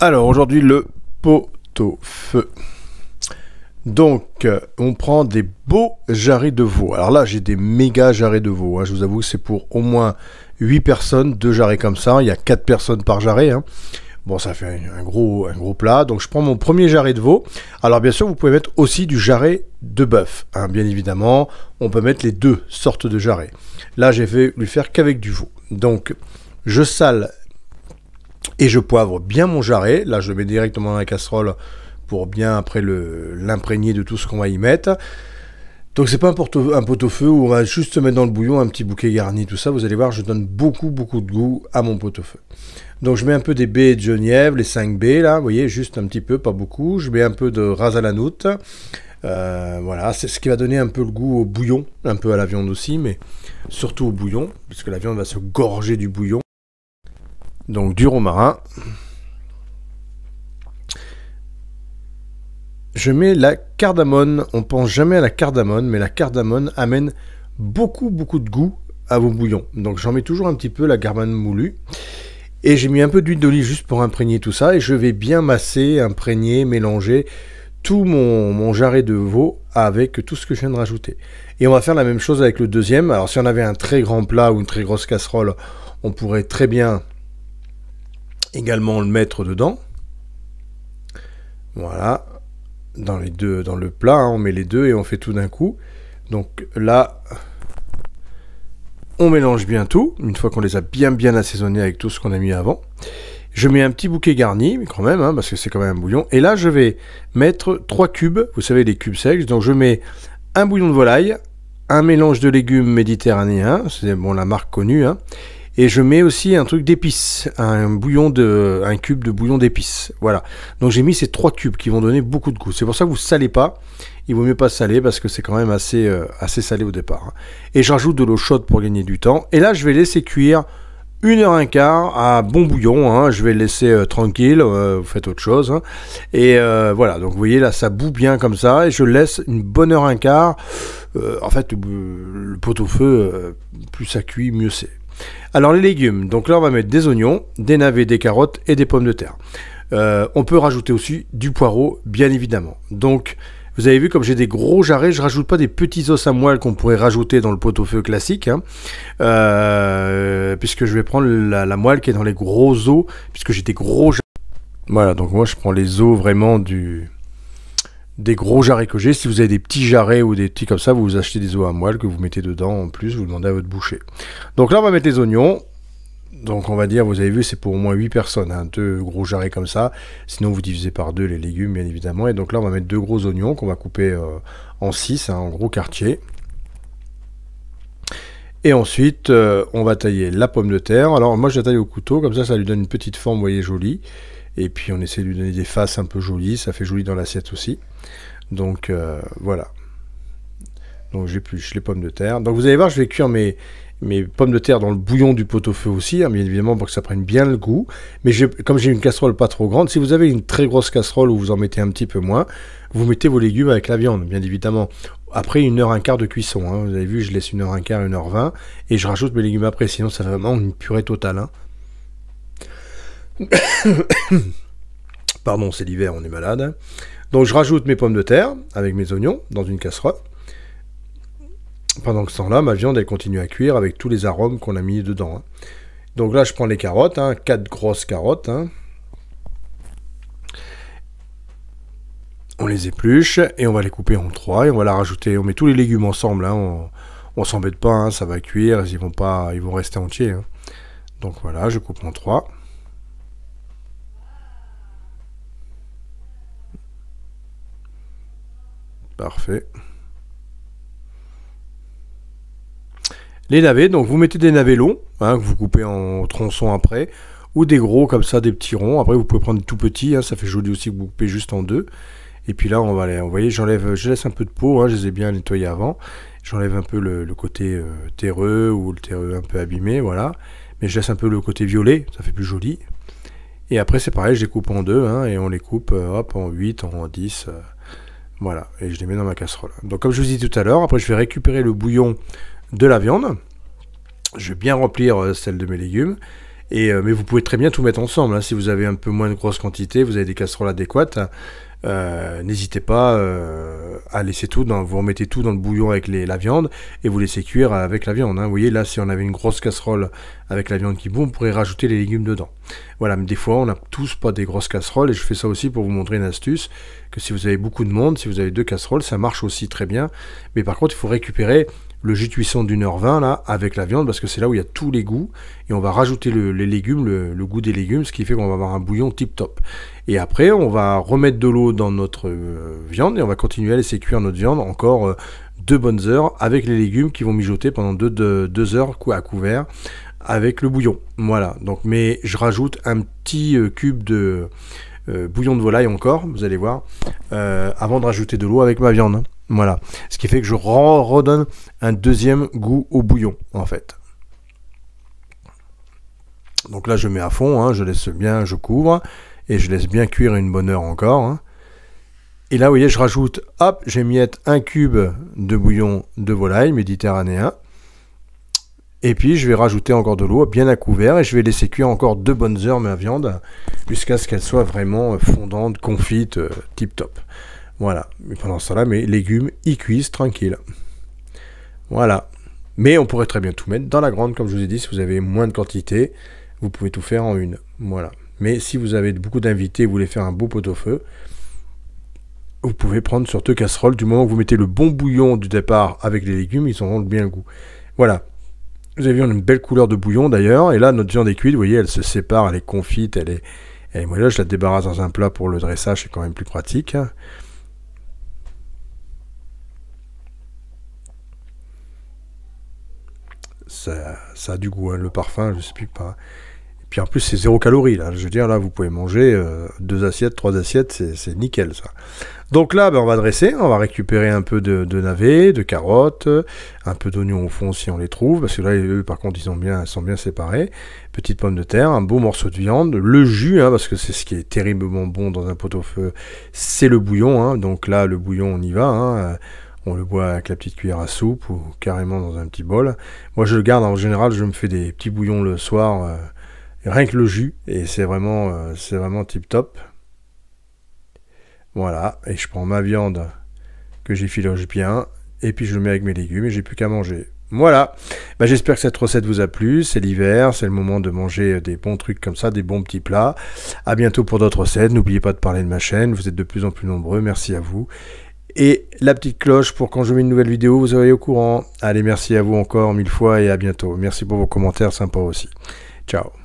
Alors aujourd'hui le pot-au-feu. Donc on prend des beaux jarrets de veau. Alors là j'ai des méga jarrets de veau. Je vous avoue que c'est pour au moins 8 personnes, 2 jarrets comme ça. Il y a 4 personnes par jarret. Bon, ça fait un gros plat. Donc je prends mon premier jarret de veau. Alors bien sûr vous pouvez mettre aussi du jarret de bœuf. Bien évidemment on peut mettre les deux sortes de jarrets. Là j'ai fait lui faire qu'avec du veau. Donc je sale et je poivre bien mon jarret. Là je le mets directement dans la casserole pour bien après l'imprégner de tout ce qu'on va y mettre. Donc c'est pas un pot-au-feu où on va juste mettre dans le bouillon un petit bouquet garni, tout ça. Vous allez voir, je donne beaucoup de goût à mon pot-au-feu. Donc je mets un peu des baies de genièvre, les 5 baies là, vous voyez, juste un petit peu, pas beaucoup. Je mets un peu de ras à la noute. Voilà, c'est ce qui va donner un peu le goût au bouillon, un peu à la viande aussi, mais surtout au bouillon, puisque la viande va se gorger du bouillon. Donc du romarin. Je mets la cardamone. On pense jamais à la cardamone, mais la cardamone amène beaucoup de goût à vos bouillons. Donc j'en mets toujours un petit peu, la cardamone moulue. Et j'ai mis un peu d'huile d'olive juste pour imprégner tout ça. Et je vais bien masser, imprégner, mélanger tout mon jarret de veau avec tout ce que je viens de rajouter. Et on va faire la même chose avec le deuxième. Alors si on avait un très grand plat ou une très grosse casserole, on pourrait très bien également le mettre dedans. Voilà. Dans le plat, on met les deux et on fait tout d'un coup. Donc là, on mélange bien tout, une fois qu'on les a bien assaisonnés avec tout ce qu'on a mis avant. Je mets un petit bouquet garni, mais quand même, parce que c'est quand même un bouillon. Et là, je vais mettre 3 cubes, vous savez, les cubes secs. Donc je mets un bouillon de volaille, un mélange de légumes méditerranéens, c'est bon, la marque connue, et je mets aussi un truc d'épices, un cube de bouillon d'épices. Voilà. Donc j'ai mis ces 3 cubes qui vont donner beaucoup de goût. C'est pour ça que vous ne salez pas. Il vaut mieux pas saler parce que c'est quand même assez salé au départ. Et je rajoute de l'eau chaude pour gagner du temps. Et là, je vais laisser cuire 1h15 à bon bouillon. Je vais le laisser tranquille. Vous faites autre chose. Et voilà. Donc vous voyez là, ça bout bien comme ça. Et je laisse une bonne heure un quart. En fait, le pot-au-feu, plus ça cuit, mieux c'est. Alors les légumes, donc là on va mettre des oignons, des navets, des carottes et des pommes de terre. On peut rajouter aussi du poireau, bien évidemment. Donc vous avez vu comme j'ai des gros jarrets, je rajoute pas des petits os à moelle qu'on pourrait rajouter dans le pot-au-feu classique, puisque je vais prendre la moelle qui est dans les gros os, puisque j'ai des gros jarrets. Voilà, donc moi je prends les os vraiment des gros jarrets que j'ai. Si vous avez des petits jarrets ou des petits comme ça, vous achetez des os à moelle que vous mettez dedans en plus, vous demandez à votre boucher. Donc là on va mettre les oignons. Donc on va dire, vous avez vu, c'est pour au moins 8 personnes, 2 gros jarrets comme ça. Sinon vous divisez par 2 les légumes bien évidemment. Et donc là on va mettre 2 gros oignons qu'on va couper en 6, en gros quartier. Et ensuite on va tailler la pomme de terre. Alors moi je la taille au couteau, comme ça lui donne une petite forme, vous voyez, jolie. Et puis on essaie de lui donner des faces un peu jolies, ça fait joli dans l'assiette aussi. Donc voilà. Donc j'épluche les pommes de terre. Donc vous allez voir, je vais cuire mes pommes de terre dans le bouillon du pot-au-feu aussi, bien évidemment pour que ça prenne bien le goût. Mais comme j'ai une casserole pas trop grande, si vous avez une très grosse casserole où vous en mettez un petit peu moins, vous mettez vos légumes avec la viande, bien évidemment. Après 1h15 de cuisson, vous avez vu, je laisse 1h15, 1h20, et je rajoute mes légumes après, sinon ça fait vraiment une purée totale. Pardon, c'est l'hiver, on est malade. Donc je rajoute mes pommes de terre avec mes oignons dans une casserole. Pendant que ce temps-là, ma viande elle continue à cuire avec tous les arômes qu'on a mis dedans. Donc là, je prends les carottes, 4 grosses carottes. On les épluche et on va les couper en 3 et on va la rajouter. On met tous les légumes ensemble, on s'embête pas, ça va cuire, ils vont rester entiers. Donc voilà, je coupe en 3. Parfait. Les navets, donc vous mettez des navets longs, que vous coupez en tronçons après, ou des gros comme ça, des petits ronds. Après vous pouvez prendre des tout petits, ça fait joli aussi que vous coupez juste en 2. Et puis là on va vous voyez, je laisse un peu de peau, je les ai bien nettoyés avant. J'enlève un peu le côté terreux ou le terreux un peu abîmé, voilà. Mais je laisse un peu le côté violet, ça fait plus joli. Et après c'est pareil, je les coupe en 2, et on les coupe en 8, en 10. Voilà, et je les mets dans ma casserole. Donc comme je vous dis tout à l'heure, après je vais récupérer le bouillon de la viande. Je vais bien remplir celle de mes légumes. Mais vous pouvez très bien tout mettre ensemble, hein. Si vous avez un peu moins de grosse quantité, vous avez des casseroles adéquates, n'hésitez pas à laisser tout vous remettez tout dans le bouillon avec la viande et vous laissez cuire avec la viande, hein. Vous voyez là, si on avait une grosse casserole avec la viande qui bout, on pourrait rajouter les légumes dedans. Voilà, mais des fois on n'a tous pas des grosses casseroles et je fais ça aussi pour vous montrer une astuce, que si vous avez beaucoup de monde, si vous avez 2 casseroles, ça marche aussi très bien. Mais par contre, il faut récupérer le jus de cuisson d'1h20 là avec la viande, parce que c'est là où il y a tous les goûts, et on va rajouter les légumes, le goût des légumes, ce qui fait qu'on va avoir un bouillon tip top. Et après on va remettre de l'eau dans notre viande et on va continuer à laisser cuire notre viande encore 2 bonnes heures avec les légumes qui vont mijoter pendant 2 heures à couvert avec le bouillon. Voilà, donc mais je rajoute un petit cube de bouillon de volaille encore, vous allez voir, avant de rajouter de l'eau avec ma viande, hein. Voilà, ce qui fait que je redonne un deuxième goût au bouillon, en fait. Donc là, je mets à fond, hein, je laisse bien, je couvre, et je laisse bien cuire une bonne heure encore, hein. Et là, vous voyez, je rajoute, hop, j'émiette un cube de bouillon de volaille méditerranéen. Et puis, je vais rajouter encore de l'eau, bien à couvert, et je vais laisser cuire encore 2 bonnes heures ma viande, jusqu'à ce qu'elle soit vraiment fondante, confite, tip top. Voilà, mais pendant ce temps-là, mes légumes, ils cuisent tranquille. Voilà. Mais on pourrait très bien tout mettre dans la grande, comme je vous ai dit, si vous avez moins de quantité, vous pouvez tout faire en une. Voilà. Mais si vous avez beaucoup d'invités, vous voulez faire un beau pot-au-feu, vous pouvez prendre sur 2 casseroles, du moment que vous mettez le bon bouillon du départ avec les légumes, ils auront bien le goût. Voilà. Vous avez vu, on a une belle couleur de bouillon d'ailleurs, et là, notre viande est cuite, vous voyez, elle se sépare, elle est confite, et moi là, je la débarrasse dans un plat pour le dressage, c'est quand même plus pratique. Ça a du goût, hein, le parfum, je ne explique pas. Et puis en plus, c'est 0 calories, là. Je veux dire, là, vous pouvez manger 2 assiettes, 3 assiettes, c'est nickel, ça. Donc là, ben, on va dresser, on va récupérer un peu de navets, de carottes, un peu d'oignons au fond si on les trouve, parce que là, eux, par contre, ils sont bien séparés. Petite pomme de terre, un beau morceau de viande, le jus, hein, parce que c'est ce qui est terriblement bon dans un pot-au-feu, c'est le bouillon, hein. Donc là, le bouillon, on y va, hein. On le boit avec la petite cuillère à soupe ou carrément dans un petit bol. Moi, je le garde, en général, je me fais des petits bouillons le soir, rien que le jus, et c'est vraiment tip top. Voilà, et je prends ma viande que j'effiloche bien, et puis je le mets avec mes légumes, et j'ai plus qu'à manger. Voilà, bah, j'espère que cette recette vous a plu, c'est l'hiver, c'est le moment de manger des bons trucs comme ça, des bons petits plats. À bientôt pour d'autres recettes, n'oubliez pas de parler de ma chaîne, vous êtes de plus en plus nombreux, merci à vous. Et la petite cloche pour quand je mets une nouvelle vidéo, vous serez au courant. Allez, merci à vous encore 1000 fois et à bientôt. Merci pour vos commentaires sympas aussi. Ciao.